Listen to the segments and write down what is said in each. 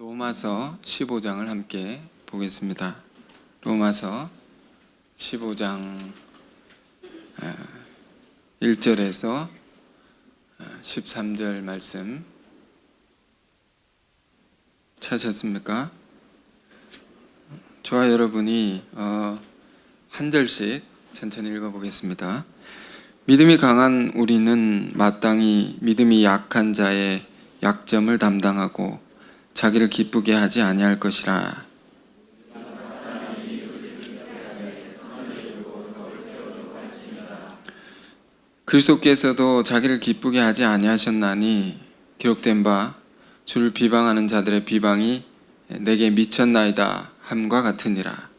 로마서 15장을 함께 보겠습니다. 로마서 15장 1절에서 13절 말씀 찾으셨습니까? 저와 여러분이 한 절씩 천천히 읽어보겠습니다. 믿음이 강한 우리는 마땅히 믿음이 약한 자의 약점을 담당하고 자기를 기쁘게 하지 아니할 것이라. 그리스도께서도 자기를 기쁘게 하지 아니하셨나니 기록된 바 주를 비방하는 자들의 비방이 내게 미쳤나이다 함과 같으니라.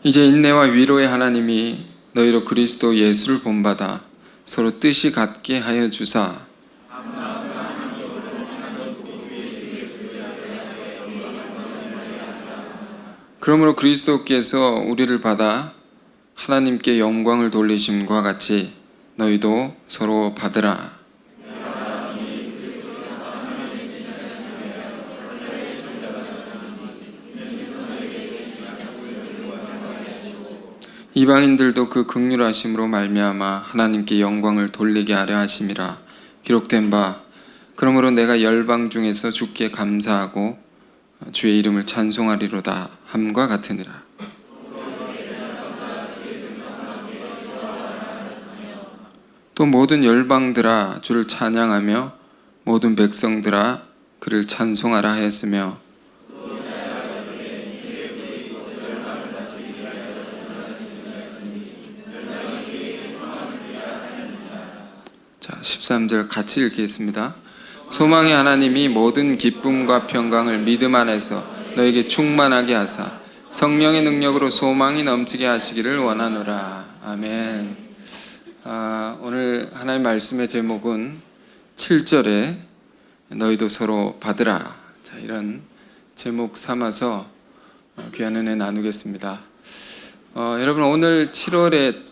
이제 인내와 위로의 하나님이 너희로 그리스도 예수를 본받아 서로 뜻이 같게 하여 주사 그러므로 그리스도께서 우리를 받아 하나님께 영광을 돌리심과 같이 너희도 서로 받으라. 이방인들도 그 긍휼하심으로 말미암아 하나님께 영광을 돌리게 하려 하심이라. 기록된 바 그러므로 내가 열방 중에서 주께 감사하고 주의 이름을 찬송하리로다 함과 같으니라. 또 모든 열방들아 주를 찬양하며 모든 백성들아 그를 찬송하라 하였으며 자, 13절 같이 읽겠습니다. 소망의 하나님이 모든 기쁨과 평강을 믿음 안에서 너에게 충만하게 하사 성령의 능력으로 소망이 넘치게 하시기를 원하노라. 아멘. 오늘 하나님 말씀의 제목은 7절에 너희도 서로 받으라. 자, 이런 제목 삼아서 귀한 은혜 나누겠습니다. 여러분 오늘 7월의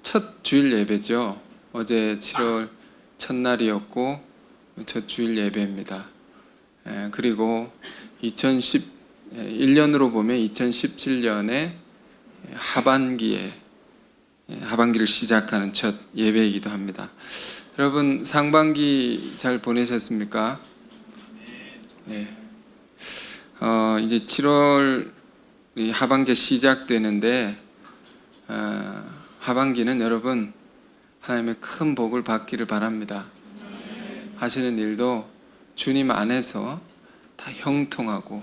첫 주일 예배죠. 어제 7월 첫날이었고 첫 주일 예배입니다. 그리고 1년으로 보면 2017년의 하반기를 시작하는 첫 예배이기도 합니다. 여러분 상반기 잘 보내셨습니까? 네. 이제 7월 하반기 시작되는데 하반기는 여러분 하나님의 큰 복을 받기를 바랍니다. 하시는 일도 주님 안에서 다 형통하고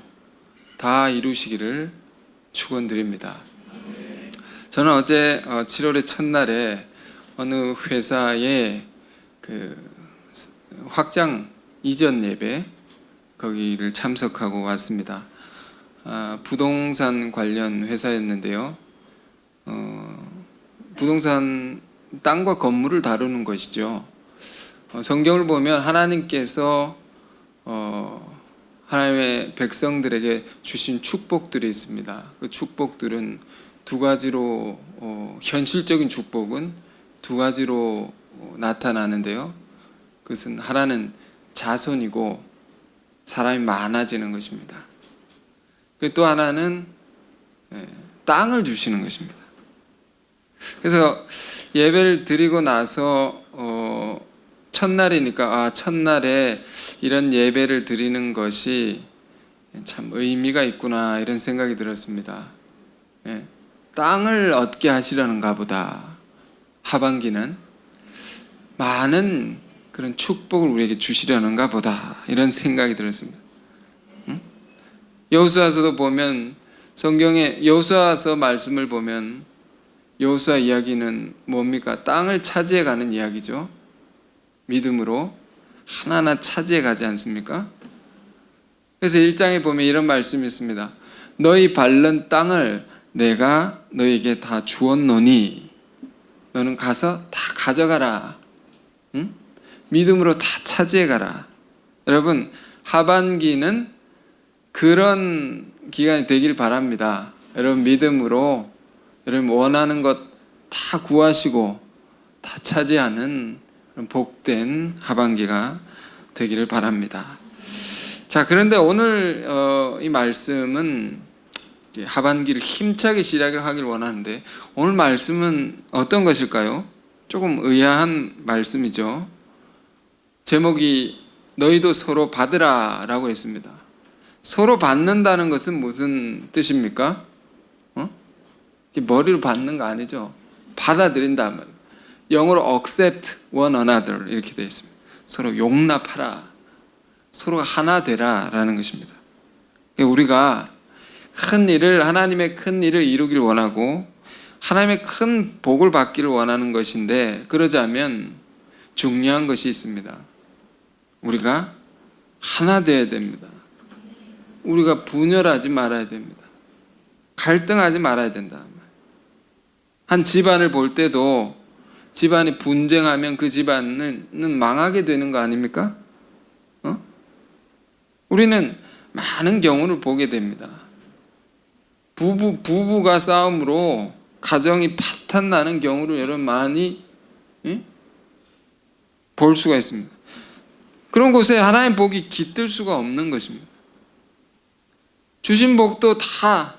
다 이루시기를 축원드립니다. 저는 어제 7월의 첫날에 어느 회사의 그 확장 이전 예배 거기를 참석하고 왔습니다. 부동산 관련 회사였는데요. 부동산 땅과 건물을 다루는 것이죠. 성경을 보면 하나님께서 하나님의 백성들에게 주신 축복들이 있습니다. 그 축복들은 두 가지로 현실적인 축복은 두 가지로 나타나는데요. 그것은 하나는 자손이고 사람이 많아지는 것입니다. 또 하나는 땅을 주시는 것입니다. 그래서 예배를 드리고 나서 첫날이니까 첫날에 이런 예배를 드리는 것이 참 의미가 있구나 이런 생각이 들었습니다. 땅을 얻게 하시려는가 보다. 하반기는 많은 그런 축복을 우리에게 주시려는가 보다 이런 생각이 들었습니다. 여호수아서도 보면 성경의 여호수아서 말씀을 보면 여호수아 이야기는 뭡니까? 땅을 차지해 가는 이야기죠. 믿음으로 하나하나 차지해 가지 않습니까? 그래서 1장에 보면 이런 말씀이 있습니다. 너희 밟는 땅을 내가 너희에게 다 주었노니 너는 가서 다 가져가라. 응? 믿음으로 다 차지해 가라. 여러분 하반기는 그런 기간이 되길 바랍니다. 여러분 믿음으로 여러분 원하는 것 다 구하시고 다 차지하는 그런 복된 하반기가 되기를 바랍니다. 자, 그런데 오늘 이 말씀은 하반기를 힘차게 시작을 하길 원하는데 오늘 말씀은 어떤 것일까요? 조금 의아한 말씀이죠. 제목이 너희도 서로 받으라 라고 했습니다. 서로 받는다는 것은 무슨 뜻입니까? 머리로 받는 거 아니죠. 받아들인다 말이에요. 영어로 accept one another 이렇게 되어 있습니다. 서로 용납하라, 서로가 하나 되라 라는 것입니다. 우리가 큰 일을, 하나님의 큰 일을 이루길 원하고 하나님의 큰 복을 받기를 원하는 것인데, 그러자면 중요한 것이 있습니다. 우리가 하나 되어야 됩니다. 우리가 분열하지 말아야 됩니다. 갈등하지 말아야 된다. 한 집안을 볼 때도 집안이 분쟁하면 그 집안은 망하게 되는 거 아닙니까? 우리는 많은 경우를 보게 됩니다. 부부가 싸움으로 가정이 파탄 나는 경우를 여러분 많이 볼 수가 있습니다. 그런 곳에 하나님의 복이 깃들 수가 없는 것입니다. 주신 복도 다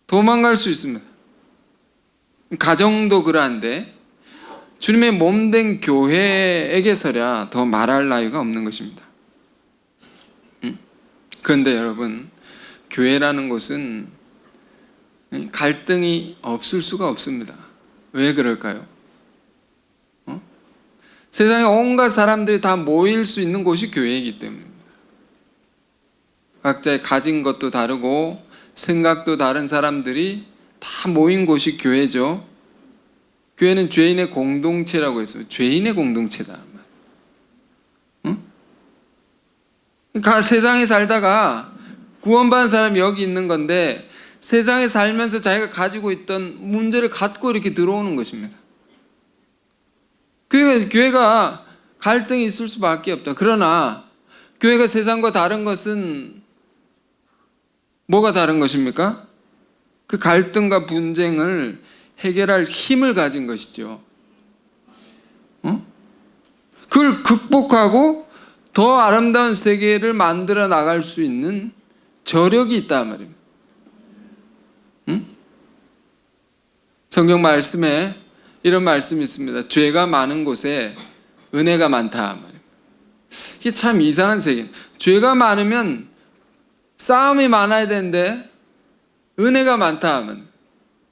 도망갈 수 있습니다. 가정도 그러한데 주님의 몸된 교회에게서야 더 말할 나위가 없는 것입니다. 그런데 여러분, 교회라는 곳은 갈등이 없을 수가 없습니다. 왜 그럴까요? 세상에 온갖 사람들이 다 모일 수 있는 곳이 교회이기 때문입니다. 각자의 가진 것도 다르고 생각도 다른 사람들이 다 모인 곳이 교회죠. 교회는 죄인의 공동체라고 했어요. 죄인의 공동체다. 그러니까 세상에 살다가 구원받은 사람이 여기 있는 건데 세상에 살면서 자기가 가지고 있던 문제를 갖고 이렇게 들어오는 것입니다. 교회가 갈등이 있을 수밖에 없다. 그러나 교회가 세상과 다른 것은 뭐가 다른 것입니까? 그 갈등과 분쟁을 해결할 힘을 가진 것이죠. 그걸 극복하고 더 아름다운 세계를 만들어 나갈 수 있는 저력이 있다 말입니다. 성경 말씀에 이런 말씀이 있습니다. 죄가 많은 곳에 은혜가 많다 말입니다. 이게 참 이상한 세계입니다. 죄가 많으면 싸움이 많아야 되는데 은혜가 많다 하면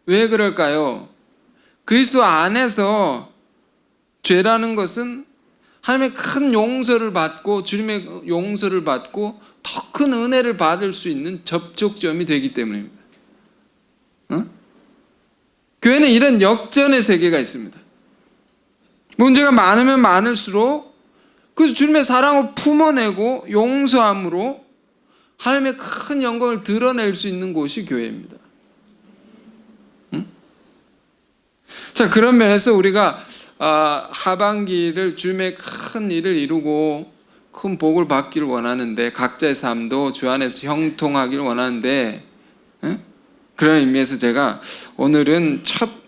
왜 그럴까요? 그리스도 안에서 죄라는 것은 하나님의 큰 용서를 받고 주님의 용서를 받고 더 큰 은혜를 받을 수 있는 접촉점이 되기 때문입니다. 교회는 이런 역전의 세계가 있습니다. 문제가 많으면 많을수록 그래서 주님의 사랑을 품어내고 용서함으로 하나님의 큰 영광을 드러낼 수 있는 곳이 교회입니다. 자, 그런 면에서 우리가 하반기를 주님의 큰 일을 이루고 큰 복을 받기를 원하는데 각자의 삶도 주 안에서 형통하기를 원하는데 그런 의미에서 제가 오늘은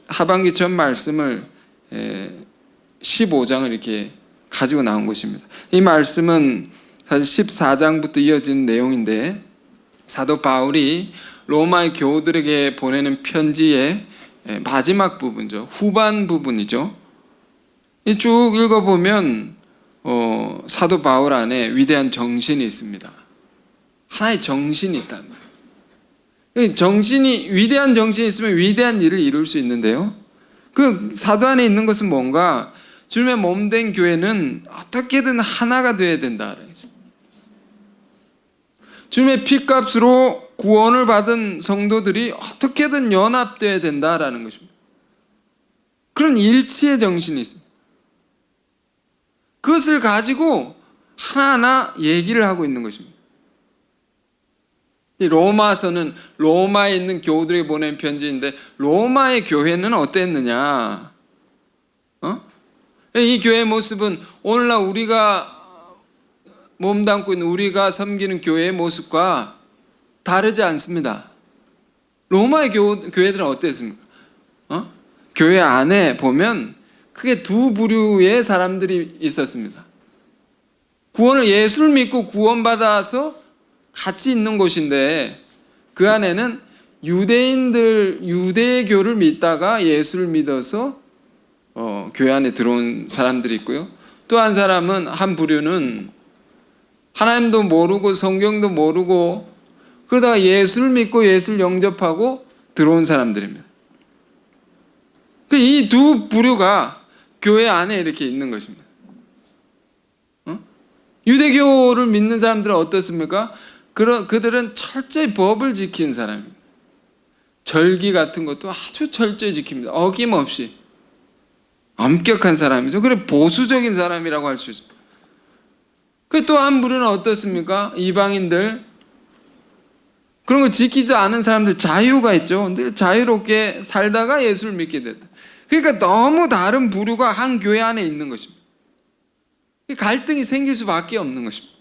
하반기 첫 말씀을 15장을 이렇게 가지고 나온 것입니다. 이 말씀은 사실 14장부터 이어지는 내용인데 사도 바울이 로마의 교우들에게 보내는 편지의 마지막 부분이죠. 후반 부분이죠. 쭉 읽어보면 사도 바울 안에 위대한 정신이 있습니다. 하나의 정신이 있단 말이에요. 위대한 정신이 있으면 위대한 일을 이룰 수 있는데요. 그 사도 안에 있는 것은 뭔가 주님의 몸된 교회는 어떻게든 하나가 되어야 된다. 주님의 피값으로 구원을 받은 성도들이 어떻게든 연합되어야 된다라는 것입니다. 그런 일치의 정신이 있습니다. 그것을 가지고 하나하나 얘기를 하고 있는 것입니다. 이 로마서는 로마에 있는 교우들에게 보낸 편지인데 로마의 교회는 어땠느냐? 이 교회의 모습은 오늘날 우리가 몸담고 있는 우리가 섬기는 교회의 모습과 다르지 않습니다. 로마의 교회들은 어땠습니까? 교회 안에 보면 크게 두 부류의 사람들이 있었습니다. 구원을 예수를 믿고 구원받아서 같이 있는 곳인데 그 안에는 유대교를 믿다가 예수를 믿어서 교회 안에 들어온 사람들이 있고요. 또 한 사람은, 한 부류는 하나님도 모르고 성경도 모르고 그러다가 예수를 믿고 예수를 영접하고 들어온 사람들입니다. 이 두 부류가 교회 안에 이렇게 있는 것입니다. 유대교를 믿는 사람들은 어떻습니까? 그들은 철저히 법을 지키는 사람입니다. 절기 같은 것도 아주 철저히 지킵니다. 어김없이. 엄격한 사람이죠. 그래 보수적인 사람이라고 할 수 있습니다. 또 한 부류는 어떻습니까? 이방인들. 그런 거 지키지 않은 사람들, 자유가 있죠. 늘 자유롭게 살다가 예수를 믿게 됐다. 그러니까 너무 다른 부류가 한 교회 안에 있는 것입니다. 갈등이 생길 수밖에 없는 것입니다.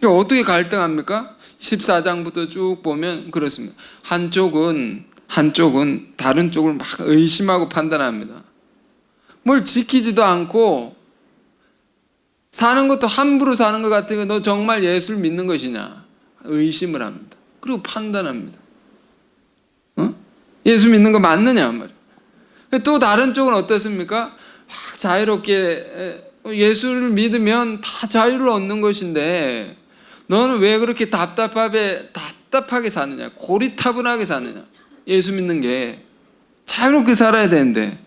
어떻게 갈등합니까? 14장부터 쭉 보면 그렇습니다. 한쪽은 다른 쪽을 막 의심하고 판단합니다. 뭘 지키지도 않고 사는 것도 함부로 사는 것 같으니까 너 정말 예수를 믿는 것이냐? 의심을 합니다. 그리고 판단합니다. 예수 믿는 거 맞느냐 말이에요. 또 다른 쪽은 어떻습니까? 자유롭게 예수를 믿으면 다 자유를 얻는 것인데 너는 왜 그렇게 답답하게 사느냐? 고리타분하게 사느냐? 예수 믿는 게 자유롭게 살아야 되는데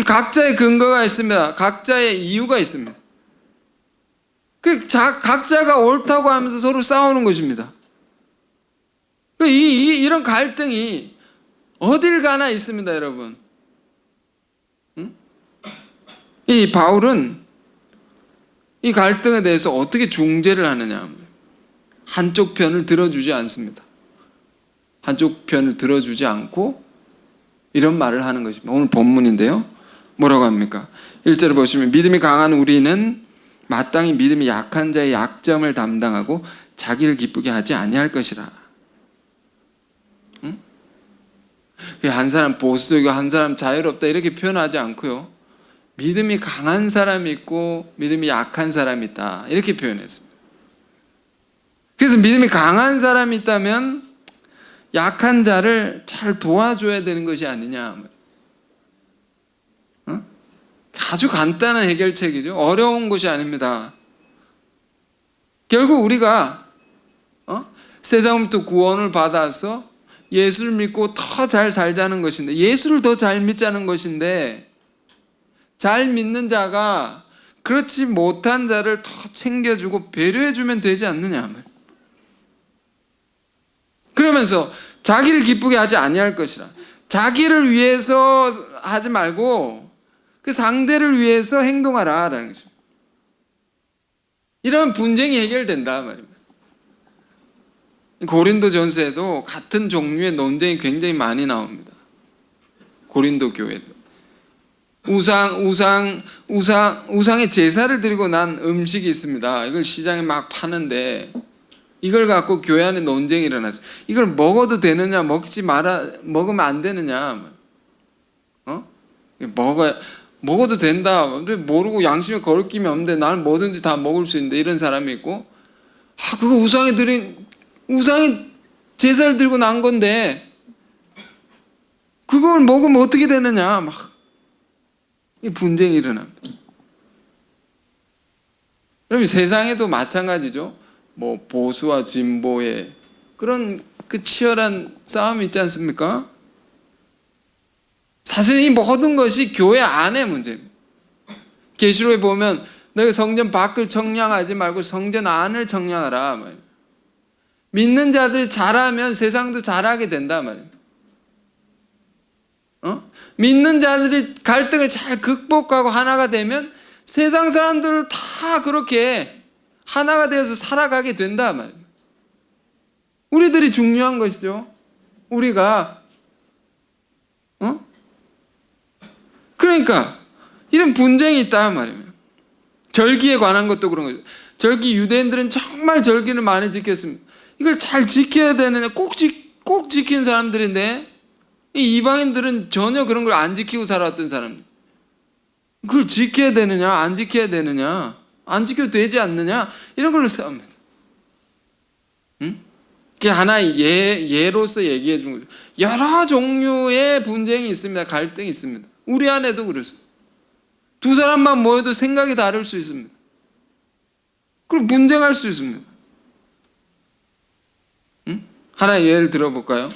각자의 근거가 있습니다. 각자의 이유가 있습니다. 각자가 옳다고 하면서 서로 싸우는 것입니다. 이런 갈등이 어딜 가나 있습니다, 여러분. 이 바울은 이 갈등에 대해서 어떻게 중재를 하느냐. 한쪽 편을 들어주지 않습니다. 한쪽 편을 들어주지 않고 이런 말을 하는 것입니다. 오늘 본문인데요. 뭐라고 합니까? 1절을 보시면 믿음이 강한 우리는 마땅히 믿음이 약한 자의 약점을 담당하고 자기를 기쁘게 하지 아니할 것이라. 한 사람 보수적이고 한 사람 자유롭다 이렇게 표현하지 않고요. 믿음이 강한 사람이 있고 믿음이 약한 사람이 있다 이렇게 표현했습니다. 그래서 믿음이 강한 사람이 있다면 약한 자를 잘 도와줘야 되는 것이 아니냐. 아주 간단한 해결책이죠. 어려운 것이 아닙니다. 결국 우리가 세상부터 구원을 받아서 예수를 믿고 더 잘 살자는 것인데, 예수를 더 잘 믿자는 것인데, 잘 믿는 자가 그렇지 못한 자를 더 챙겨주고 배려해주면 되지 않느냐. 그러면서 자기를 기쁘게 하지 아니할 것이라. 자기를 위해서 하지 말고 그 상대를 위해서 행동하라라는 것입니다. 이러면 분쟁이 해결된다 말입니다. 고린도전서에도 같은 종류의 논쟁이 굉장히 많이 나옵니다. 고린도 교회도 우상의 제사를 드리고 난 음식이 있습니다. 이걸 시장에 막 파는데 이걸 갖고 교회 안에 논쟁이 일어났어요. 이걸 먹어도 되느냐, 먹으면 안 되느냐. 먹어도 된다. 근데 모르고 양심에 거리낌이 없는데 나는 뭐든지 다 먹을 수 있는데 이런 사람이 있고, 그거 우상이 제사를 들고 난 건데 그걸 먹으면 어떻게 되느냐. 막 이 분쟁이 일어납니다. 그럼 세상에도 마찬가지죠. 뭐 보수와 진보의 그런 그 치열한 싸움이 있지 않습니까? 사실 이 모든 것이 교회 안의 문제입니다. 계시록에 보면 너희 성전 밖을 청량하지 말고 성전 안을 청량하라. 믿는 자들이 잘하면 세상도 잘하게 된다 말입니다. 믿는 자들이 갈등을 잘 극복하고 하나가 되면 세상 사람들 다 그렇게 하나가 되어서 살아가게 된다 말입니다. 우리들이 중요한 것이죠. 우리가 그러니까 이런 분쟁이 있다 말입니다. 절기에 관한 것도 그런 거죠. 절기 유대인들은 정말 절기를 많이 지켰습니다. 이걸 잘 지켜야 되느냐, 꼭 지킨 사람들인데 이 이방인들은 전혀 그런 걸 안 지키고 살아왔던 사람들. 그걸 지켜야 되느냐, 안 지켜야 되느냐, 안 지켜도 되지 않느냐, 이런 걸로 싸웁니다. 응? 그게 하나의 예로서 얘기해 준 거죠. 여러 종류의 분쟁이 있습니다. 갈등이 있습니다. 우리 안에도 그렇습니다. 두 사람만 모여도 생각이 다를 수 있습니다. 그리고 분쟁할 수 있습니다. 응? 하나의 예를 들어볼까요?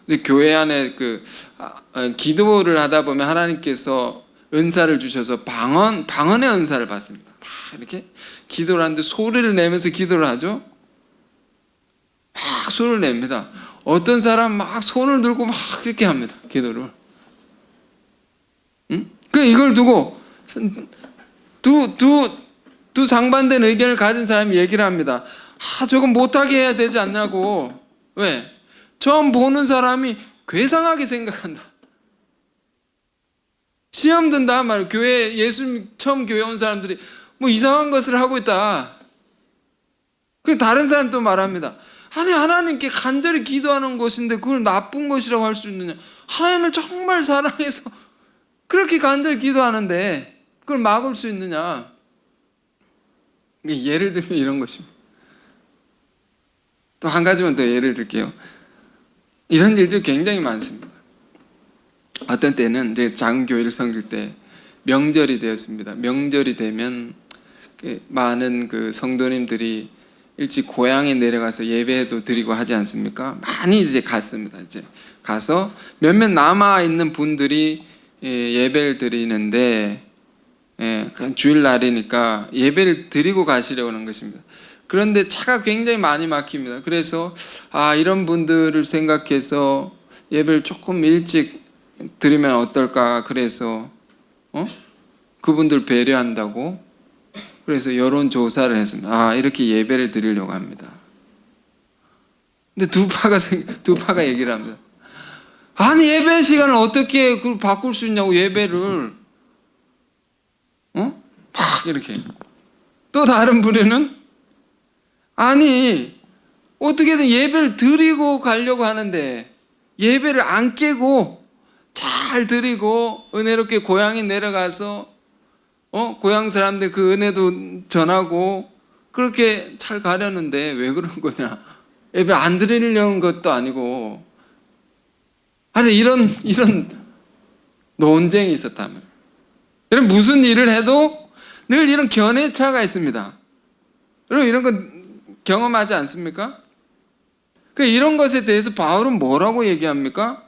근데 교회 안에 기도를 하다 보면 하나님께서 은사를 주셔서 방언의 은사를 받습니다. 막 이렇게 기도를 하는데 소리를 내면서 기도를 하죠. 막 소리를 냅니다. 어떤 사람 막 손을 들고 막 이렇게 합니다. 기도를. 응? 이걸 두고 두 상반된 의견을 가진 사람이 얘기를 합니다. 저건 못하게 해야 되지 않냐고. 왜? 처음 보는 사람이 괴상하게 생각한다. 시험 든다 말이에요. 예수 처음 교회 온 사람들이 뭐 이상한 것을 하고 있다. 그리고 다른 사람 또 말합니다. 아니, 하나님께 간절히 기도하는 것인데 그걸 나쁜 것이라고 할 수 있느냐. 하나님을 정말 사랑해서 그렇게 간절히 기도하는데 그걸 막을 수 있느냐. 예를 들면 이런 것입니다. 또 한 가지만 더 예를 들게요. 이런 일들 굉장히 많습니다. 어떤 때는 이제 작은 교회를 섬길 때 명절이 되었습니다. 명절이 되면 많은 성도님들이 일찍 고향에 내려가서 예배도 드리고 하지 않습니까? 많이 이제 갔습니다. 이제 가서 몇몇 남아 있는 분들이 예배를 드리는데 주일날이니까 예배를 드리고 가시려고 하는 것입니다. 그런데 차가 굉장히 많이 막힙니다. 그래서 이런 분들을 생각해서 예배를 조금 일찍 드리면 어떨까. 그래서 그분들 배려한다고 그래서 여론조사를 했습니다. 이렇게 예배를 드리려고 합니다. 근데 두 파가 얘기를 합니다. 아니, 예배 시간을 어떻게 바꿀 수 있냐고, 예배를. 막 이렇게. 또 다른 부류는 아니, 어떻게든 예배를 드리고 가려고 하는데 예배를 안 깨고 잘 드리고 은혜롭게 고향에 내려가서 고향 사람들 그 은혜도 전하고 그렇게 잘 가려는데 왜 그런 거냐. 예배 안 드리려는 것도 아니고. 아니, 이런 논쟁이 있었다면, 여러분, 무슨 일을 해도 늘 이런 견해차가 있습니다. 여러분, 이런 거 경험하지 않습니까? 이런 것에 대해서 바울은 뭐라고 얘기합니까?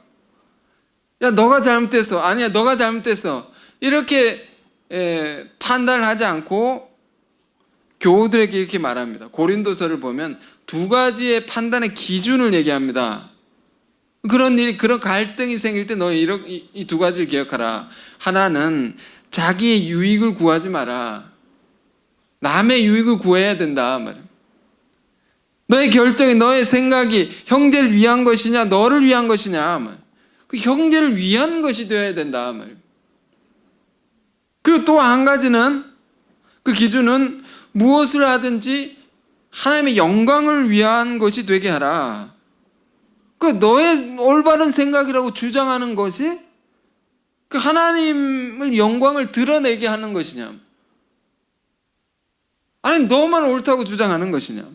야, 너가 잘못했어. 아니야, 너가 잘못했어. 이렇게 판단을 하지 않고 교우들에게 이렇게 말합니다. 고린도서를 보면 두 가지의 판단의 기준을 얘기합니다. 그런 갈등이 생길 때 너희 이 두 가지를 기억하라. 하나는 자기의 유익을 구하지 마라. 남의 유익을 구해야 된다 말이에요. 너의 결정이, 너의 생각이 형제를 위한 것이냐 너를 위한 것이냐 말이에요. 그 형제를 위한 것이 되어야 된다 말이에요. 그리고 또 한 가지는, 그 기준은 무엇을 하든지 하나님의 영광을 위한 것이 되게 하라. 너의 올바른 생각이라고 주장하는 것이 하나님의 영광을 드러내게 하는 것이냐, 아니면 너만 옳다고 주장하는 것이냐.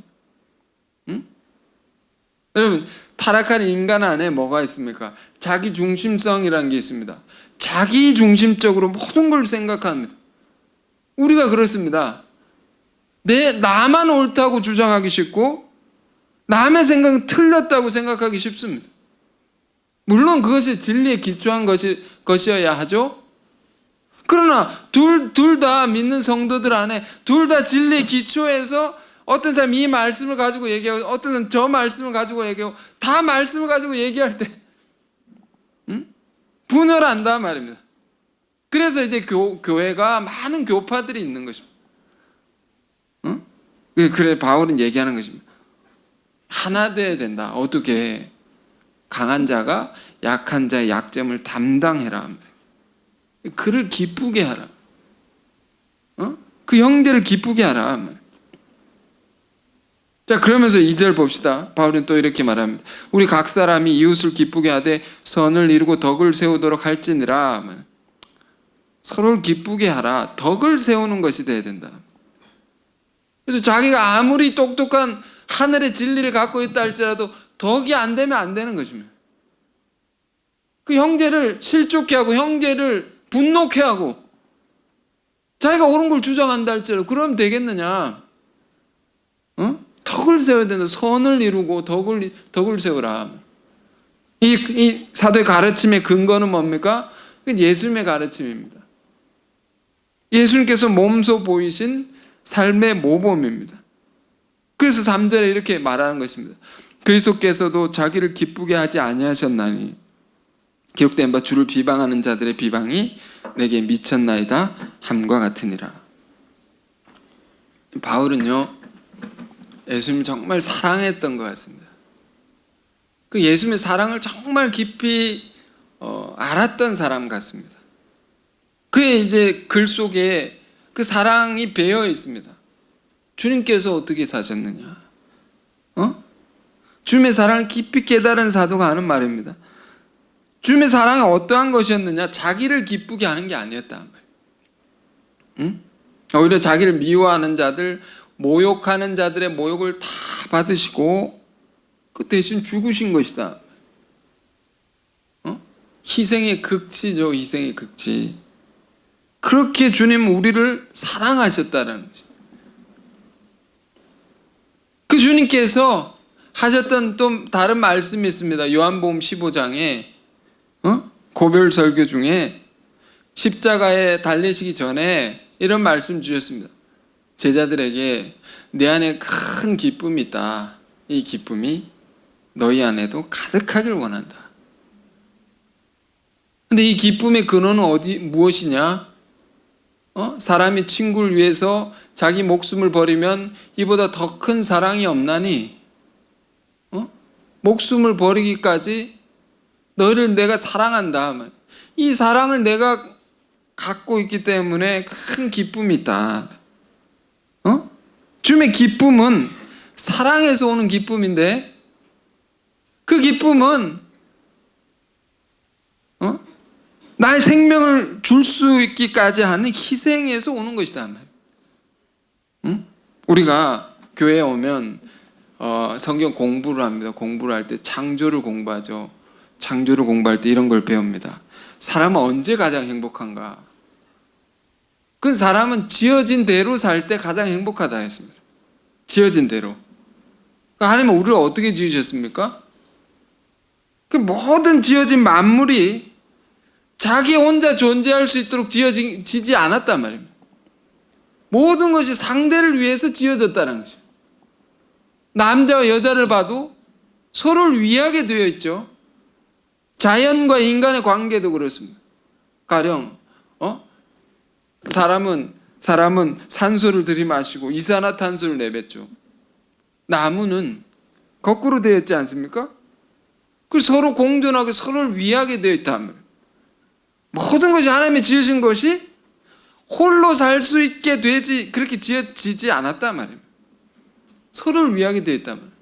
응? 여러분, 타락한 인간 안에 뭐가 있습니까? 자기 중심성이라는 게 있습니다. 자기 중심적으로 모든 걸 생각합니다. 우리가 그렇습니다. 나만 옳다고 주장하기 쉽고 남의 생각은 틀렸다고 생각하기 쉽습니다. 물론 그것이 진리에 기초한 것이어야 하죠. 그러나 둘 다 믿는 성도들 안에 둘 다 진리에 기초해서 어떤 사람이 이 말씀을 가지고 얘기하고 어떤 사람은 저 말씀을 가지고 얘기하고 다 말씀을 가지고 얘기할 때 분열한다 말입니다. 그래서 이제 교회가 많은 교파들이 있는 것입니다. 그래 바울은 얘기하는 것입니다. 하나 돼야 된다. 어떻게? 강한 자가 약한 자의 약점을 담당해라. 그를 기쁘게 하라. 그 형제를 기쁘게 하라. 자, 그러면서 2절 봅시다. 바울은 또 이렇게 말합니다. 우리 각 사람이 이웃을 기쁘게 하되 선을 이루고 덕을 세우도록 할지니라. 서로를 기쁘게 하라. 덕을 세우는 것이 돼야 된다. 그래서 자기가 아무리 똑똑한 하늘의 진리를 갖고 있다 할지라도 덕이 안 되면 안 되는 것입니다. 그 형제를 실족해 하고 형제를 분노케 하고 자기가 옳은 걸 주장한다 할지라도 그러면 되겠느냐? 덕을 세워야 된다. 선을 이루고 덕을 세우라. 이 사도의 가르침의 근거는 뭡니까? 예수님의 가르침입니다. 예수님께서 몸소 보이신 삶의 모범입니다. 그래서 3절에 이렇게 말하는 것입니다. 그리스도께서도 자기를 기쁘게 하지 아니하셨나니 기록된 바 주를 비방하는 자들의 비방이 내게 미쳤나이다 함과 같으니라. 바울은요, 예수님 정말 사랑했던 것 같습니다. 그 예수님의 사랑을 정말 깊이 알았던 사람 같습니다. 그의 이제 글 속에 그 사랑이 배어 있습니다. 주님께서 어떻게 사셨느냐? 주님의 사랑을 깊이 깨달은 사도가 하는 말입니다. 주님의 사랑이 어떠한 것이었느냐? 자기를 기쁘게 하는 게 아니었다. 오히려 자기를 미워하는 자들, 모욕하는 자들의 모욕을 다 받으시고 그 대신 죽으신 것이다. 희생의 극치죠. 희생의 극치. 그렇게 주님은 우리를 사랑하셨다는 거죠. 그 주님께서 하셨던 또 다른 말씀이 있습니다. 요한복음 15장에 고별 설교 중에 십자가에 달리시기 전에 이런 말씀 주셨습니다. 제자들에게 내 안에 큰 기쁨이 있다. 이 기쁨이 너희 안에도 가득하길 원한다. 근데 이 기쁨의 근원은 무엇이냐? 사람이 친구를 위해서 자기 목숨을 버리면 이보다 더 큰 사랑이 없나니 목숨을 버리기까지 너를 내가 사랑한다. 이 사랑을 내가 갖고 있기 때문에 큰 기쁨이 있다. 주님의 기쁨은 사랑에서 오는 기쁨인데 그 기쁨은 나의 생명을 줄 수 있기까지 하는 희생에서 오는 것이다. 우리가 교회에 오면 성경 공부를 합니다. 공부를 할 때 창조를 공부하죠. 창조를 공부할 때 이런 걸 배웁니다. 사람은 언제 가장 행복한가? 그 사람은 지어진 대로 살 때 가장 행복하다 했습니다. 지어진 대로. 하나님은 우리를 어떻게 지으셨습니까? 그 모든 지어진 만물이 자기 혼자 존재할 수 있도록 지어지지 않았단 말입니다. 모든 것이 상대를 위해서 지어졌다는 것이죠. 남자와 여자를 봐도 서로를 위하게 되어 있죠. 자연과 인간의 관계도 그렇습니다. 가령 사람은 산소를 들이마시고 이산화탄소를 내뱉죠. 나무는 거꾸로 되어 있지 않습니까? 그래서 서로 공존하게 서로를 위하게 되어 있단 말이에요. 모든 것이 하나님이 지으신 것이 홀로 살 수 있게 되지 그렇게 지어지지 않았단 말이에요. 서로를 위하게 되어 있단 말이에요.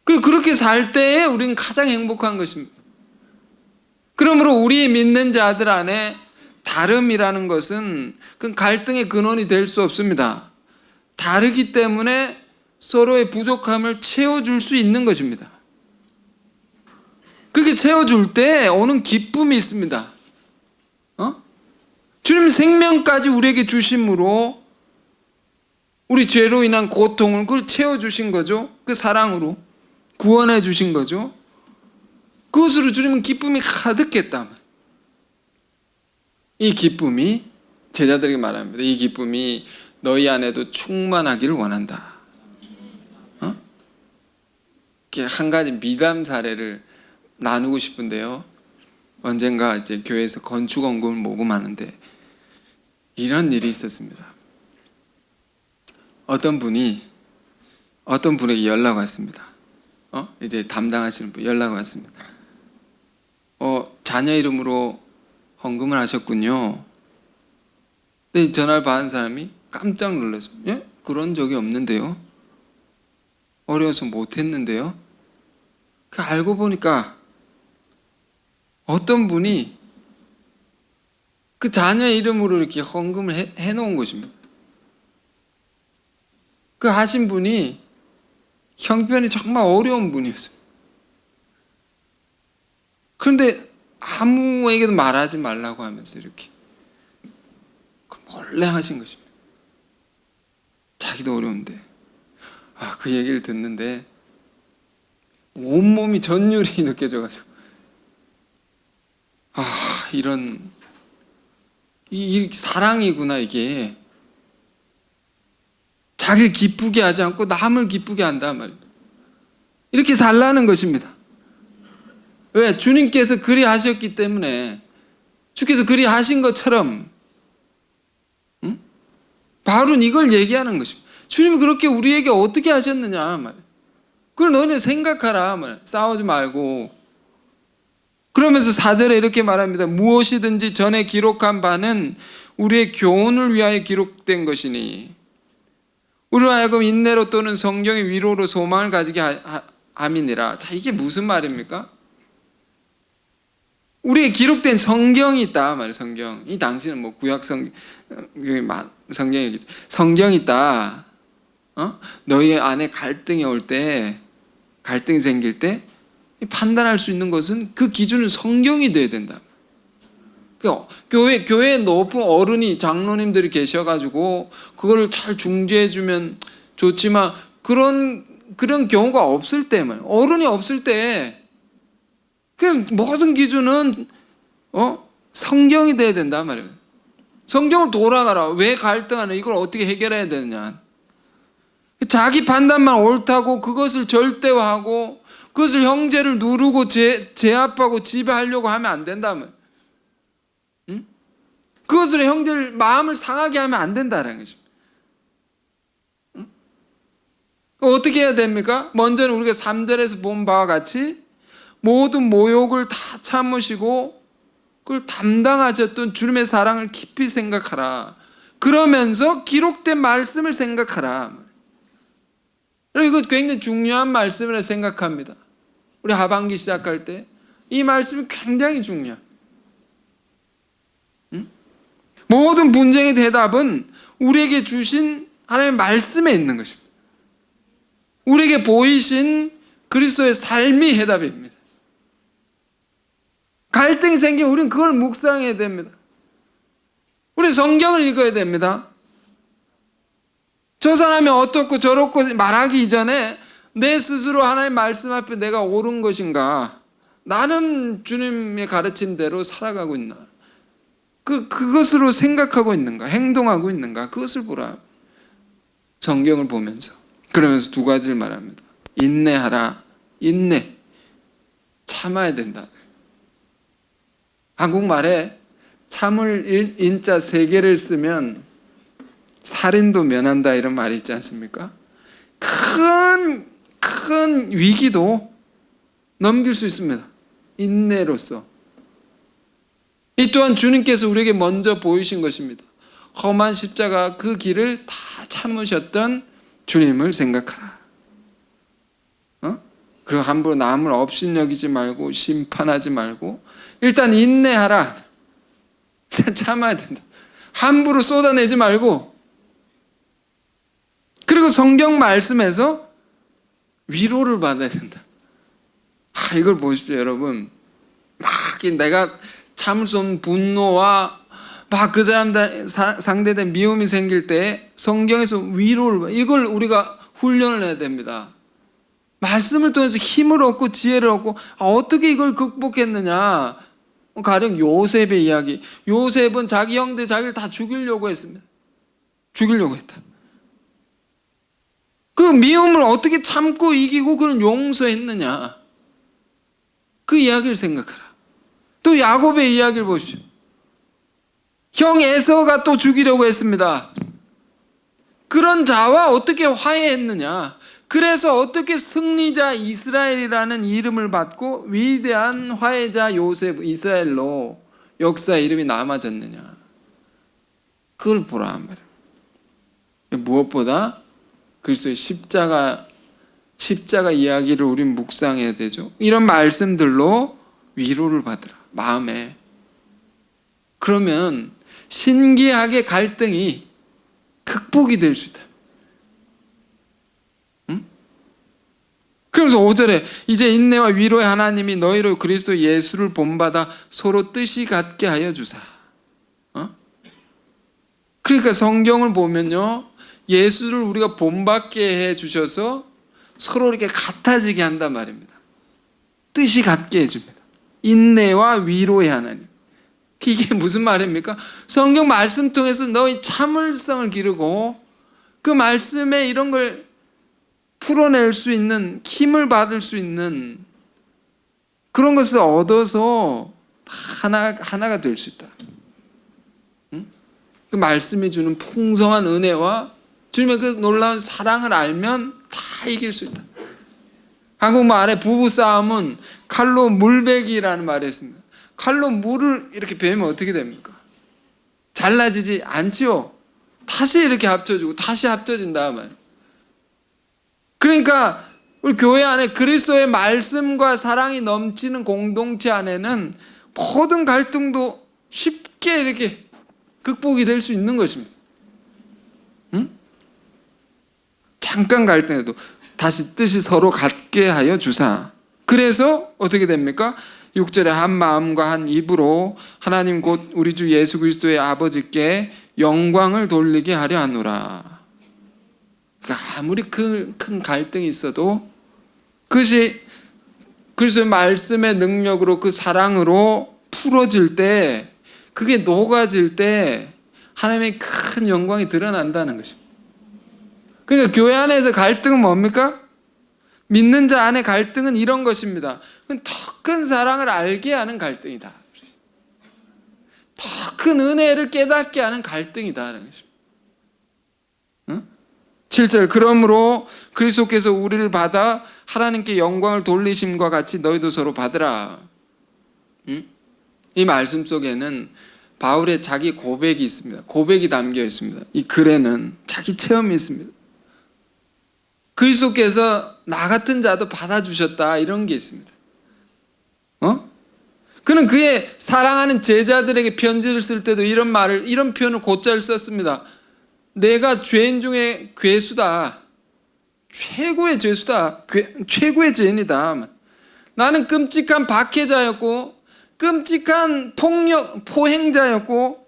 그리고 그렇게 살 때에 우리는 가장 행복한 것입니다. 그러므로 우리 믿는 자들 안에 다름이라는 것은 그 갈등의 근원이 될 수 없습니다. 다르기 때문에 서로의 부족함을 채워줄 수 있는 것입니다. 그렇게 채워줄 때 오는 기쁨이 있습니다. 주님 생명까지 우리에게 주심으로 우리 죄로 인한 고통을 그걸 채워주신 거죠. 그 사랑으로 구원해 주신 거죠. 그것으로 주님은 기쁨이 가득했다. 이 기쁨이 제자들에게 말합니다. 이 기쁨이 너희 안에도 충만하기를 원한다. 한 가지 미담 사례를 나누고 싶은데요. 언젠가 이제 교회에서 건축 원금을 모금하는데 이런 일이 있었습니다. 어떤 분에게 연락 왔습니다. 이제 담당하시는 분 연락 왔습니다. 자녀 이름으로 헌금을 하셨군요. 근데 전화를 받은 사람이 깜짝 놀랐어요. 예? 그런 적이 없는데요. 어려워서 못했는데요. 그 알고 보니까 어떤 분이 그 자녀의 이름으로 이렇게 헌금을 해놓은 것입니다. 그 하신 분이 형편이 정말 어려운 분이었어요. 그런데 아무에게도 말하지 말라고 하면서 이렇게 몰래 하신 것입니다. 자기도 어려운데. 그 얘기를 듣는데 온몸이 전율이 느껴져가지고 이런 이 사랑이구나. 이게 자기를 기쁘게 하지 않고 남을 기쁘게 한단 말이에요. 이렇게 살라는 것입니다. 왜? 주님께서 그리 하셨기 때문에, 주께서 그리 하신 것처럼, 바울은 이걸 얘기하는 것입니다. 주님이 그렇게 우리에게 어떻게 하셨느냐 말이에요. 그걸 너네 생각하라 말이에요. 싸우지 말고. 그러면서 4절에 이렇게 말합니다. 무엇이든지 전에 기록한 바는 우리의 교훈을 위하여 기록된 것이니 우리로 하여금 인내로 또는 성경의 위로로 소망을 가지게 함이니라. 자, 이게 무슨 말입니까? 우리의 기록된 성경이 있다 말이에요. 성경. 이 당시는 뭐 구약 성경이 있다. 너희 안에 갈등이 올 때, 갈등이 생길 때 판단할 수 있는 것은 그 기준은 성경이 돼야 된다. 교회에 높은 어른이, 장로님들이 계셔가지고 그거를 잘 중재해주면 좋지만 그런 경우가 없을 때만, 어른이 없을 때 그냥 모든 기준은 성경이 돼야 된다 말이에요. 성경을 돌아가라. 왜 갈등하냐? 이걸 어떻게 해결해야 되느냐? 자기 판단만 옳다고 그것을 절대화하고 그것을 형제를 누르고 제압하고 지배하려고 하면 안 된다면, 그것으로 형제를 마음을 상하게 하면 안 된다는 것입니다. 어떻게 해야 됩니까? 먼저는 우리가 3절에서 본 바와 같이 모든 모욕을 다 참으시고 그걸 담당하셨던 주님의 사랑을 깊이 생각하라. 그러면서 기록된 말씀을 생각하라. 이거 굉장히 중요한 말씀이라 생각합니다. 우리 하반기 시작할 때 이 말씀이 굉장히 중요해요. 모든 분쟁의 대답은 우리에게 주신 하나님의 말씀에 있는 것입니다. 우리에게 보이신 그리스도의 삶이 해답입니다. 갈등이 생기면 우리는 그걸 묵상해야 됩니다. 우리는 성경을 읽어야 됩니다. 저 사람이 어떻고 저렇고 말하기 이전에 내 스스로 하나님의 말씀 앞에 내가 옳은 것인가, 나는 주님의 가르침대로 살아가고 있나, 그것으로 생각하고 있는가, 행동하고 있는가, 그것을 보라. 성경을 보면서. 그러면서 두 가지를 말합니다. 인내하라. 인내. 참아야 된다. 한국말에 참을 인자 3개를 쓰면 살인도 면한다 이런 말이 있지 않습니까? 큰 위기도 넘길 수 있습니다. 인내로서. 이 또한 주님께서 우리에게 먼저 보이신 것입니다. 험한 십자가 그 길을 다 참으셨던 주님을 생각하라. 그리고 함부로 남을 업신여기지 말고 심판하지 말고 일단 인내하라. 참아야 된다. 함부로 쏟아내지 말고. 그리고 성경 말씀에서 위로를 받아야 된다. 이걸 보십시오, 여러분. 막 내가 참을 수 없는 분노와 막 그 사람들 상대된 미움이 생길 때 성경에서 위로를, 이걸 우리가 훈련을 해야 됩니다. 말씀을 통해서 힘을 얻고 지혜를 얻고 어떻게 이걸 극복했느냐. 가령 요셉의 이야기. 요셉은 자기 형들 자기를 다 죽이려고 했습니다. 죽이려고 했다. 그 미움을 어떻게 참고 이기고 그걸 용서했느냐. 그 이야기를 생각하라. 또 야곱의 이야기를 보십시오. 형 에서가 또 죽이려고 했습니다. 그런 자와 어떻게 화해했느냐. 그래서 어떻게 승리자 이스라엘이라는 이름을 받고 위대한 화해자 요셉 이스라엘로 역사의 이름이 남아졌느냐. 그걸 보라 말이에요. 무엇보다 그리스도의 십자가 십자가 이야기를 우린 묵상해야 되죠. 이런 말씀들로 위로를 받으라, 마음에. 그러면 신기하게 갈등이 극복이 될 수 있다. 응? 그러면서 5절에 이제 인내와 위로의 하나님이 너희로 그리스도 예수를 본받아 서로 뜻이 같게 하여 주사. 그러니까 성경을 보면요, 예수를 우리가 본받게 해 주셔서 서로 이렇게 같아지게 한단 말입니다. 뜻이 같게 해줍니다. 인내와 위로의 하나님. 이게 무슨 말입니까? 성경 말씀 통해서 너희 참을성을 기르고 그 말씀에 이런 걸 풀어낼 수 있는, 힘을 받을 수 있는 그런 것을 얻어서 하나가 될 수 있다. 그 말씀이 주는 풍성한 은혜와 주님의 그 놀라운 사랑을 알면 다 이길 수 있다. 한국말에 부부싸움은 칼로 물베기라는 말이 있습니다. 칼로 물을 이렇게 베면 어떻게 됩니까? 잘라지지 않죠. 다시 이렇게 합쳐주고 다시 합쳐진다 말. 그러니까 우리 교회 안에 그리스도의 말씀과 사랑이 넘치는 공동체 안에는 모든 갈등도 쉽게 이렇게 극복이 될 수 있는 것입니다. 응? 잠깐 갈등해도 다시 뜻이 서로 같게 하여 주사. 그래서 어떻게 됩니까? 6절에 한 마음과 한 입으로 하나님 곧 우리 주 예수 그리스도의 아버지께 영광을 돌리게 하려 하노라. 그러니까 아무리 큰 갈등이 있어도 그것이 그리스도의 말씀의 능력으로 그 사랑으로 풀어질 때, 그게 녹아질 때 하나님의 큰 영광이 드러난다는 것입니다. 그러니까 교회 안에서 갈등은 뭡니까? 믿는 자 안의 갈등은 이런 것입니다. 더 큰 사랑을 알게 하는 갈등이다. 더 큰 은혜를 깨닫게 하는 갈등이다라는 것입니다. 응? 7절 그러므로 그리스도께서 우리를 받아 하나님께 영광을 돌리심과 같이 너희도 서로 받으라. 응? 이 말씀 속에는 바울의 자기 고백이 있습니다. 고백이 담겨 있습니다. 이 글에는 자기 체험이 있습니다. 그리스도께서 나 같은 자도 받아주셨다 이런 게 있습니다. 그는 그의 사랑하는 제자들에게 편지를 쓸 때도 이런 표현을 곧잘 썼습니다. 내가 죄인 중에 괴수다. 최고의 죄수다. 최고의 죄인이다. 나는 끔찍한 박해자였고 끔찍한 포행자였고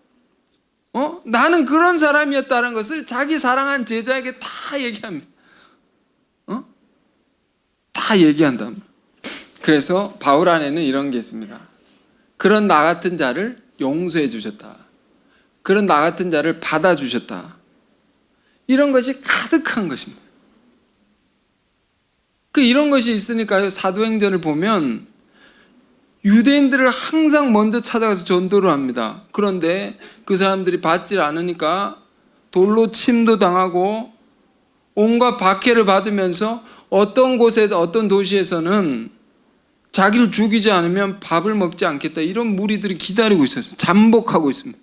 나는 그런 사람이었다는 것을 자기 사랑한 제자에게 다 얘기합니다. 다 얘기한다. 그래서 바울 안에는 이런 게 있습니다. 그런 나 같은 자를 용서해 주셨다. 그런 나 같은 자를 받아주셨다. 이런 것이 가득한 것입니다. 이런 것이 있으니까요, 사도행전을 보면 유대인들을 항상 먼저 찾아가서 전도를 합니다. 그런데 그 사람들이 받질 않으니까 돌로 침도 당하고 온갖 박해를 받으면서 어떤 곳에, 어떤 도시에서는 자기를 죽이지 않으면 밥을 먹지 않겠다, 이런 무리들이 기다리고 있었어요. 잠복하고 있습니다.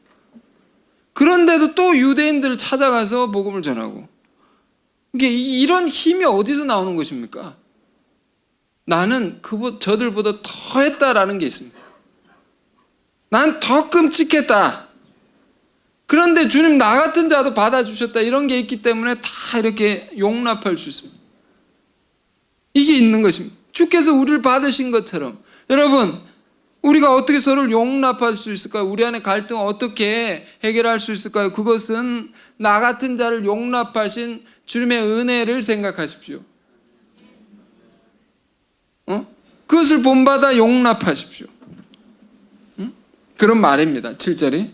그런데도 또 유대인들을 찾아가서 복음을 전하고, 이게 이런 힘이 어디서 나오는 것입니까? 나는 저들보다 더 했다라는 게 있습니다. 난 더 끔찍했다. 그런데 주님 나 같은 자도 받아주셨다, 이런 게 있기 때문에 다 이렇게 용납할 수 있습니다. 이게 있는 것입니다. 주께서 우리를 받으신 것처럼. 여러분, 우리가 어떻게 서로를 용납할 수 있을까요? 우리 안에 갈등을 어떻게 해결할 수 있을까요? 그것은 나 같은 자를 용납하신 주님의 은혜를 생각하십시오. 그것을 본받아 용납하십시오. 그런 말입니다. 7절이.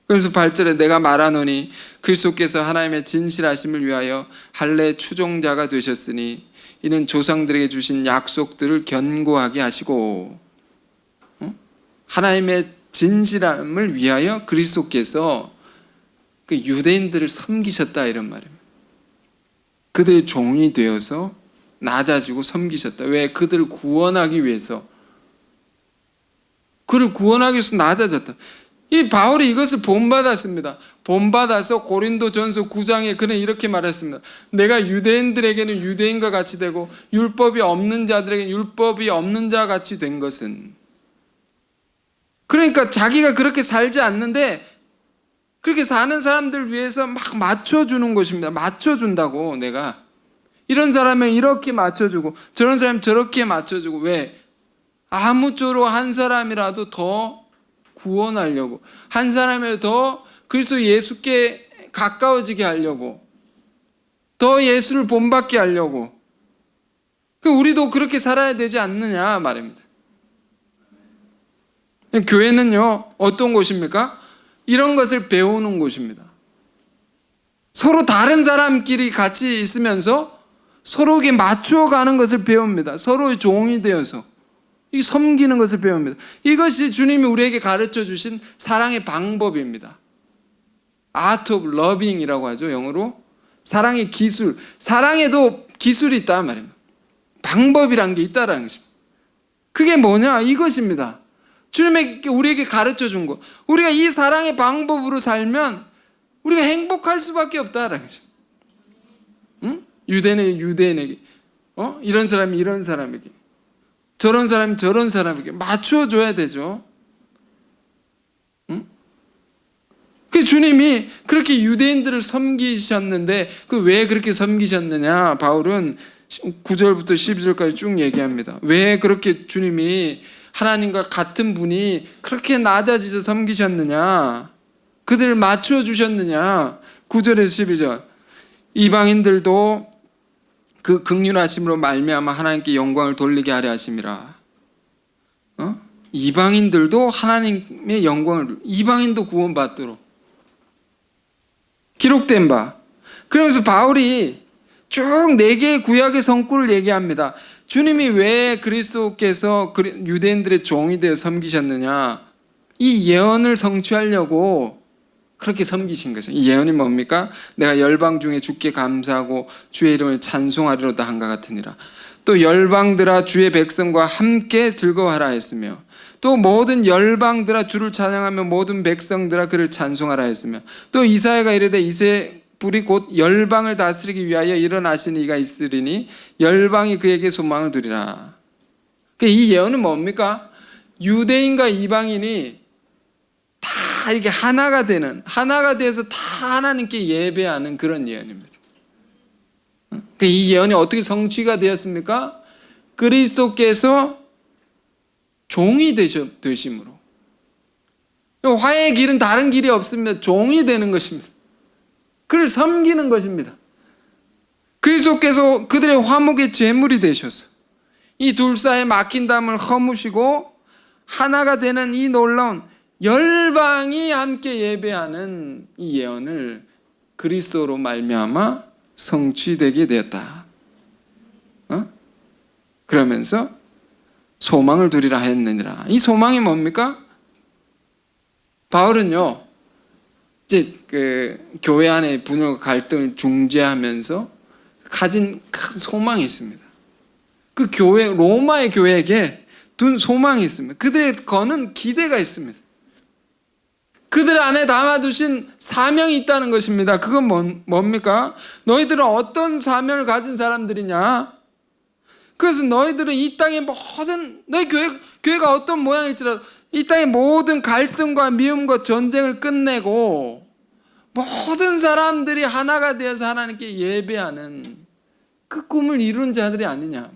그래서 8절에 내가 말하노니 그리스도께서 하나님의 진실하심을 위하여 할례 추종자가 되셨으니 이는 조상들에게 주신 약속들을 견고하게 하시고, 하나님의 진실함을 위하여 그리스도께서 그 유대인들을 섬기셨다, 이런 말입니다. 그들의 종이 되어서 낮아지고 섬기셨다. 왜? 그들을 구원하기 위해서. 그를 구원하기 위해서 낮아졌다. 이 바울이 이것을 본받았습니다. 본받아서 고린도전서 9장에 그는 이렇게 말했습니다. 내가 유대인들에게는 유대인과 같이 되고 율법이 없는 자들에게는 율법이 없는 자 같이 된 것은, 그러니까 자기가 그렇게 살지 않는데 그렇게 사는 사람들 위해서 막 맞춰주는 것입니다. 맞춰준다고. 내가 이런 사람은 이렇게 맞춰주고 저런 사람은 저렇게 맞춰주고. 왜? 아무쪼록 한 사람이라도 더 구원하려고, 한 사람이라도 더 그리스도 예수께 가까워지게 하려고, 더 예수를 본받게 하려고. 우리도 그렇게 살아야 되지 않느냐 말입니다. 교회는요, 어떤 곳입니까? 이런 것을 배우는 곳입니다. 서로 다른 사람끼리 같이 있으면서 서로에게 맞추어가는 것을 배웁니다. 서로의 종이 되어서 이 섬기는 것을 배웁니다. 이것이 주님이 우리에게 가르쳐 주신 사랑의 방법입니다. Art of Loving이라고 하죠, 영어로. 사랑의 기술. 사랑에도 기술이 있다 말입니다. 방법이란 게 있다라는 것입니다. 그게 뭐냐? 이것입니다. 주님이 우리에게 가르쳐 준 것. 우리가 이 사랑의 방법으로 살면 우리가 행복할 수밖에 없다라는 거죠. 응? 유대인에게 유대인에게, 이런 사람이 이런 사람에게, 저런 사람이 저런 사람에게 맞춰줘야 되죠. 응? 그 주님이 그렇게 유대인들을 섬기셨는데 그 왜 그렇게 섬기셨느냐? 바울은 9절부터 12절까지 쭉 얘기합니다. 왜 그렇게 주님이 하나님과 같은 분이 그렇게 낮아지셔 섬기셨느냐? 그들을 맞춰주셨느냐? 9절에서 12절. 이방인들도 그 긍휼하심으로 말미암아 하나님께 영광을 돌리게 하려 하심이라. 이방인들도 하나님의 영광을, 이방인도 구원받도록 기록된 바. 그러면서 바울이 쭉 4개의 구약의 성구를 얘기합니다. 주님이 왜 그리스도께서 유대인들의 종이 되어 섬기셨느냐? 이 예언을 성취하려고 그렇게 섬기신 것이죠. 이 예언이 뭡니까? 내가 열방 중에 주께 감사하고 주의 이름을 찬송하리로다 한가 같으니라. 또 열방들아 주의 백성과 함께 즐거워하라 했으며, 또 모든 열방들아 주를 찬양하며 모든 백성들아 그를 찬송하라 했으며, 또 이사야가 이르되 이새 불이 곧 열방을 다스리기 위하여 일어나신 이가 있으리니 열방이 그에게 소망을 두리라. 이 예언은 뭡니까? 유대인과 이방인이 다 이렇게 하나가 돼서 다 하나님께 예배하는 그런 예언입니다. 이 예언이 어떻게 성취가 되었습니까? 그리스도께서 종이 되심으로. 화해의 길은 다른 길이 없습니다. 종이 되는 것입니다. 그를 섬기는 것입니다. 그리스도께서 그들의 화목의 제물이 되셔서 이 둘 사이에 막힌 담을 허무시고 하나가 되는 이 놀라운 열방이 함께 예배하는 이 예언을 그리스도로 말미암아 성취되게 되었다. 그러면서 소망을 두리라 했느니라. 이 소망이 뭡니까? 바울은요, 이제 그 교회 안에 분열과 갈등을 중재하면서 가진 큰 소망이 있습니다. 그 교회, 로마의 교회에게 둔 소망이 있습니다. 그들의 거는 기대가 있습니다. 그들 안에 담아두신 사명이 있다는 것입니다. 그건 뭡니까? 너희들은 어떤 사명을 가진 사람들이냐? 그래서 너희들은 이 땅의 모든, 너희 교회가 어떤 모양일지라도 이 땅의 모든 갈등과 미움과 전쟁을 끝내고 모든 사람들이 하나가 되어서 하나님께 예배하는 그 꿈을 이룬 자들이 아니냐.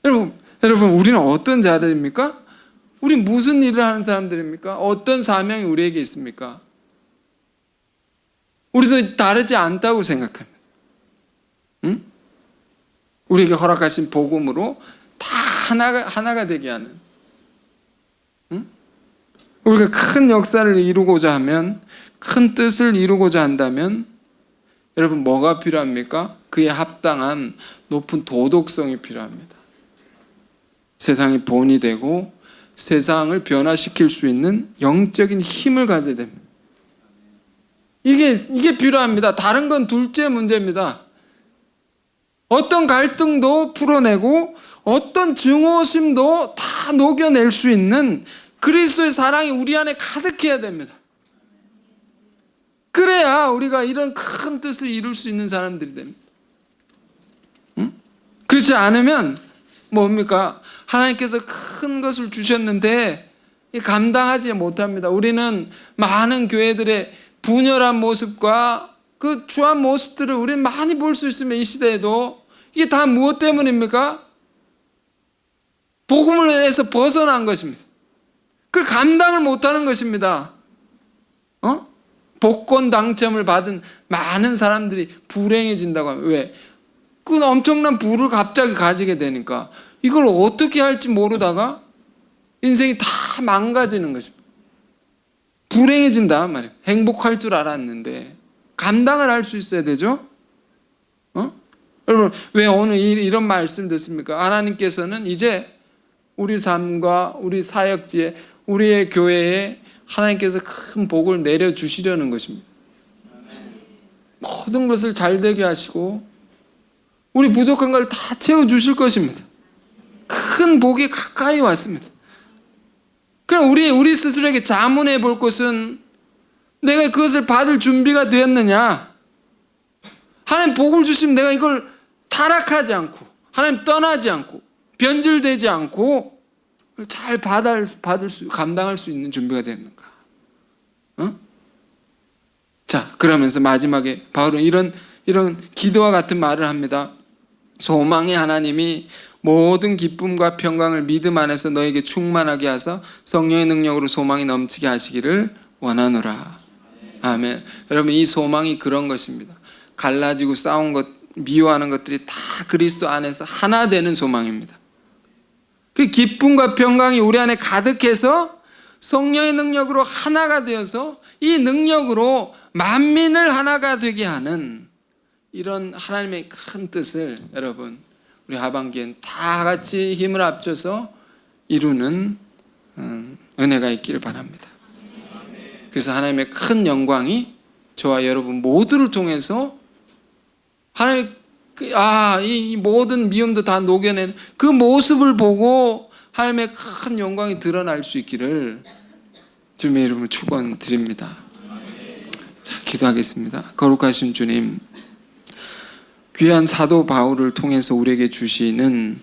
여러분, 우리는 어떤 자들입니까? 우리 무슨 일을 하는 사람들입니까? 어떤 사명이 우리에게 있습니까? 우리도 다르지 않다고 생각합니다. 응? 우리에게 허락하신 복음으로 다 하나가 되게 하는. 응? 우리가 큰 역사를 이루고자 하면, 큰 뜻을 이루고자 한다면 여러분 뭐가 필요합니까? 그에 합당한 높은 도덕성이 필요합니다. 세상의 본이 되고 세상을 변화시킬 수 있는 영적인 힘을 가져야 됩니다. 이게 필요합니다. 다른 건 둘째 문제입니다. 어떤 갈등도 풀어내고 어떤 증오심도 다 녹여낼 수 있는 그리스도의 사랑이 우리 안에 가득해야 됩니다. 그래야 우리가 이런 큰 뜻을 이룰 수 있는 사람들이 됩니다. 응? 그렇지 않으면 뭡니까? 하나님께서 큰 것을 주셨는데 감당하지 못합니다. 우리는 많은 교회들의 분열한 모습과 그 추한 모습들을 우리는 많이 볼 수 있으면 이 시대에도 이게 다 무엇 때문입니까? 복음을 해서 벗어난 것입니다. 그걸 감당을 못하는 것입니다. 복권 당첨을 받은 많은 사람들이 불행해진다고 하면 왜? 그 엄청난 부를 갑자기 가지게 되니까 이걸 어떻게 할지 모르다가 인생이 다 망가지는 것입니다. 불행해진다 말이에요. 행복할 줄 알았는데 감당을 할 수 있어야 되죠. 여러분 왜 오늘 이런 말씀 듣습니까? 하나님께서는 이제 우리 삶과 우리 사역지에 우리의 교회에 하나님께서 큰 복을 내려주시려는 것입니다. 모든 것을 잘 되게 하시고 우리 부족한 걸 다 채워주실 것입니다. 큰 복이 가까이 왔습니다. 그럼 우리 스스로에게 자문해 볼 것은 내가 그것을 받을 준비가 되었느냐? 하나님 복을 주시면 내가 이걸 타락하지 않고 하나님 떠나지 않고 변질되지 않고 잘 감당할 수 있는 준비가 되는가? 자, 그러면서 마지막에 바울은 이런 기도와 같은 말을 합니다. 소망의 하나님이 모든 기쁨과 평강을 믿음 안에서 너에게 충만하게 하사 성령의 능력으로 소망이 넘치게 하시기를 원하노라. 아멘. 여러분 이 소망이 그런 것입니다. 갈라지고 싸운 것, 미워하는 것들이 다 그리스도 안에서 하나 되는 소망입니다. 그 기쁨과 평강이 우리 안에 가득해서 성령의 능력으로 하나가 되어서 이 능력으로 만민을 하나가 되게 하는 이런 하나님의 큰 뜻을 여러분 우리 하반기엔 다 같이 힘을 합쳐서 이루는 은혜가 있기를 바랍니다. 그래서 하나님의 큰 영광이 저와 여러분 모두를 통해서 하나님 이 모든 미움도 다 녹여낸 그 모습을 보고 하나님의 큰 영광이 드러날 수 있기를 주님의 이름으로 축원드립니다. 자, 기도하겠습니다. 거룩하신 주님, 귀한 사도 바울을 통해서 우리에게 주시는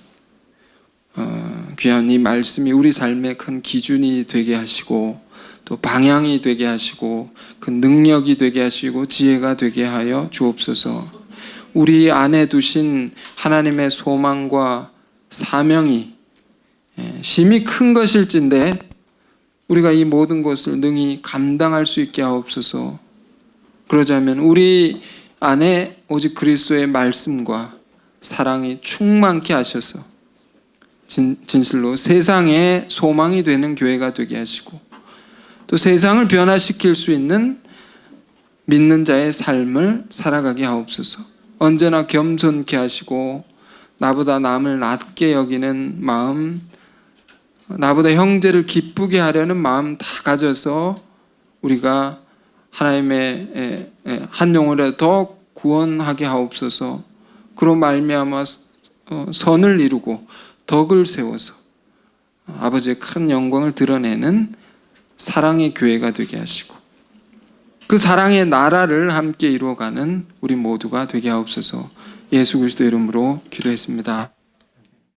귀한 이 말씀이 우리 삶의 큰 기준이 되게 하시고 또 방향이 되게 하시고 그 능력이 되게 하시고 지혜가 되게 하여 주옵소서. 우리 안에 두신 하나님의 소망과 사명이 심히 큰 것일진데 우리가 이 모든 것을 능히 감당할 수 있게 하옵소서. 그러자면 우리 안에 오직 그리스도의 말씀과 사랑이 충만케 하셔서 진실로 세상의 소망이 되는 교회가 되게 하시고 또 세상을 변화시킬 수 있는 믿는 자의 삶을 살아가게 하옵소서. 언제나 겸손케 하시고 나보다 남을 낮게 여기는 마음, 나보다 형제를 기쁘게 하려는 마음 다 가져서 우리가 하나님의 한 영혼을 더 구원하게 하옵소서. 그로 말미암아 선을 이루고 덕을 세워서 아버지의 큰 영광을 드러내는 사랑의 교회가 되게 하시고 그 사랑의 나라를 함께 이루어가는 우리 모두가 되게 하옵소서. 예수 그리스도 이름으로 기도했습니다.